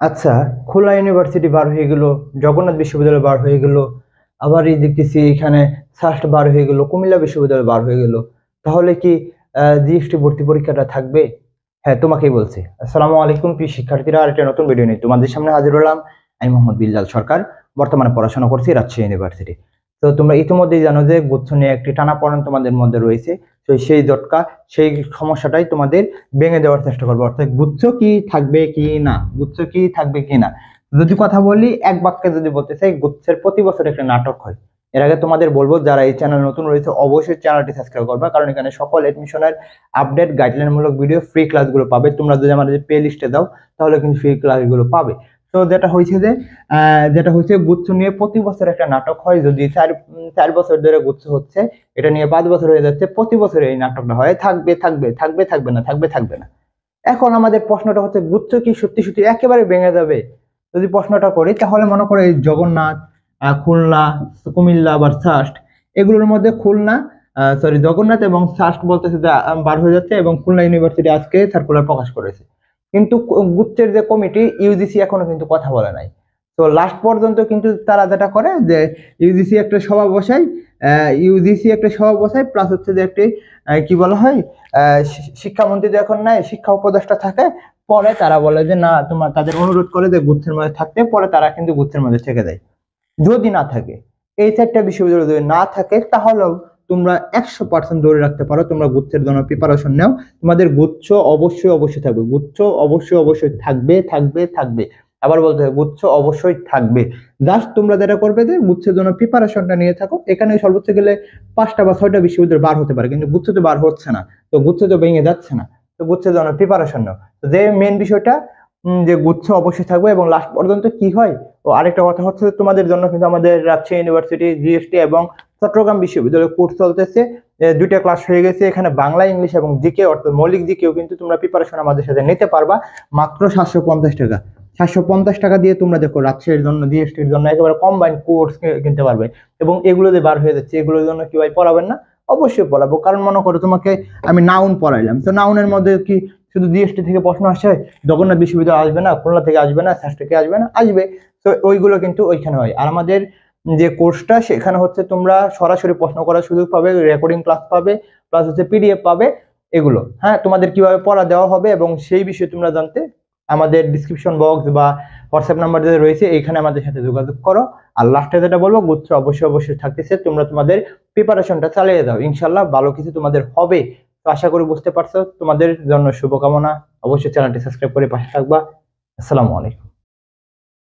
আচ্ছা, খুলনা ইউনিভার্সিটি বার হয়ে গেল, জগন্নাথ বিশ্ববিদ্যালয় বার হয়ে গেল, আবার এই দেখতেছি এখানে সাস্ট বার হয়ে গেল, কুমিল্লা বিশ্ববিদ্যালয় বার হয়ে গেল। তাহলে কি জিএসটি ভর্তি পরীক্ষাটা থাকবে? হ্যাঁ, তোমাকেই বলছি। আসসালামু আলাইকুম প্রিয় শিক্ষার্থীরা, আর একটা নতুন ভিডিও নিয়ে তোমাদের সামনে হাজির হলাম। আমি মোহাম্মদ বিল্লাল সরকার, বর্তমানে পড়াশোনা করছি রাজশাহী ইউনিভার্সিটি। তো তোমরা ইতিমধ্যেই জানো যে গুচ্ছ নিয়ে একটি টানাপোড়েন তোমাদের মধ্যে রয়েছে। তো সেই জটকা, সেই সমস্যাটাই তোমাদের ভেঙে দেওয়ার চেষ্টা করবো, অর্থাৎ গুচ্ছ কি থাকবে কি না, গুচ্ছ কি থাকবে কি না। যদি কথা বলি, এক বাক্যে যদি বলতে চাই, গুচ্ছের প্রতি বছর একটা নাটক হয়। এর আগে তোমাদের বলবো, যারা এই চ্যানেল নতুন রয়েছে অবশ্যই চ্যানেলটি সাবস্ক্রাইব করবে, কারণ এখানে সকল এডমিশনের আপডেট, গাইডলাইন মূলক ভিডিও, ফ্রি ক্লাসগুলো পাবে। তোমরা যদি আমাদের প্লে লিস্টে দাও তাহলে কিন্তু ফ্রি ক্লাসগুলো পাবে। তো যেটা হয়েছে গুচ্ছ নিয়ে প্রতি বছর একটা নাটক হয়। যদি চার বছর ধরে গুচ্ছ হচ্ছে, এটা নিয়ে 5 বছর হয়ে যাচ্ছে, প্রতি বছর এই নাটকটা হয়, থাকবে থাকবে থাকবে থাকবে না, থাকবে থাকবে না। এখন আমাদের প্রশ্নটা হচ্ছে, গুচ্ছ কি সত্যি সত্যি একেবারে ভেঙে যাবে? যদি প্রশ্নটা করি, তাহলে মনে করো এই জগন্নাথ, খুলনা, কুমিল্লা বা সাস্ট, এগুলোর মধ্যে খুলনা, জগন্নাথ এবং সাস্ট বলতেছে যে বার হয়ে যাচ্ছে, এবং খুলনা ইউনিভার্সিটি আজকে সার্কুলার প্রকাশ করেছে। কিন্তু গুচ্ছের যে কমিটি, ইউজিসি এখনো কিন্তু কথা বলে নাই। তো লাস্ট পর্যন্ত কিন্তু তারা যেটা করে যে ইউজিসি একটা সভা বসায়, প্লাস হচ্ছে যে একটি কি বলা হয়, শিক্ষামন্ত্রী যখন নাই, শিক্ষা উপদেষ্টা থাকে, পরে তারা বলে যে না, তাদের অনুরোধ করে যে গুচ্ছের মধ্যে থাকতে, পরে তারা কিন্তু গুচ্ছের মধ্যে থেকে দেয়। যদি না থাকে, এই চারটা বিশ্ববিদ্যালয় যদি না থাকে, তাহলেও তোমরা 100% ধরে রাখতে পারো তোমরা গুচ্ছের জন্য প্রিপারেশন নাও। তোমাদের গুচ্ছ অবশ্যই অবশ্যই থাকবে, গুচ্ছ অবশ্যই অবশ্যই থাকবে থাকবে থাকবে। আবার বলতে হবে, গুচ্ছ অবশ্যই থাকবে। জাস্ট তোমরা যেটা করবে যে গুচ্ছের জন্য প্রিপারেশনটা নিয়ে থাকো। এখানে সর্বোচ্চ গেলে 5টা বা 6টা বিশ্ববিদ্যালয় বার হতে পারে, কিন্তু গুচ্ছ তো বার হচ্ছে না, তো গুচ্ছ তো ভেঙে যাচ্ছে না। তো গুচ্ছের জন্য প্রিপারেশন নাও। তো যে মেন বিষয়টা, যে গুচ্ছ অবশ্যই থাকবে। এবং লাস্ট পর্যন্ত কি হয়, ও আরেকটা কথা হচ্ছে, তোমাদের জন্য কিন্তু আমাদের রাজশাহী ইউনিভার্সিটি জিএসটি এবং চট্টগ্রাম বিশ্ববিদ্যালয় কোর্স চলতেছে। 2টা ক্লাস হয়ে গেছে। এখানে বাংলা, ইংলিশ এবং জিকে, অর্থাৎ মৌলিক জিকেও কিন্তু তোমরা প্রিপারেশন আমাদের সাথে নিতে পারবা মাত্র 750 টাকা। 750 টাকা দিয়ে তোমরা দেখো রাজশাহীর জন্য, জিএসটির জন্য একেবারে কম্বাইন্ড কোর্স কিনতে পারবে। এবং এগুলো যে বার হয়ে যাচ্ছে, এগুলোর জন্য কি ভাই পড়াবেন না? অবশ্যই পড়াবো। কারণ মনে করো তোমাকে আমি নাউন পড়াইলাম, তো নাউনের মধ্যে কি শুধু জিএসটি থেকে প্রশ্ন আসে? জগন্নাথ বিশ্ববিদ্যালয় আসবে না, খুলনা থেকে আসবে না, সাস্ট থেকে আসবে না? আসবে। তো ওইগুলো কিন্তু ওইখানে হয়। আর আমাদের যে কোর্সটা, সেখানে হচ্ছে তোমরা সরাসরি প্রশ্ন করার সুযোগ পাবে, রেকর্ডিং ক্লাস পাবে, প্লাস হচ্ছে পিডিএফ পাবে। এগুলো হ্যাঁ, তোমাদের কিভাবে পড়া দেওয়া হবে এবং সেই বিষয়ে তোমরা জানতে আমাদের ডিসক্রিপশন বক্স বা হোয়াটসঅ্যাপ নাম্বার যেটা রয়েছে, এইখানে আমাদের সাথে যোগাযোগ করো। আর লাস্টে যেটা বলবো, গুচ্ছ অবশ্যই অবশ্যই থাকতেছে, তোমরা তোমাদের প্রিপারেশনটা চালিয়ে দাও, ইনশাল্লাহ ভালো কিছু তোমাদের হবে। তো আশা করি বুঝতে পারছো। তোমাদের জন্য শুভকামনা। অবশ্যই চ্যানেলটি সাবস্ক্রাইব করে পাশে থাকবা। আসসালামু আলাইকুম।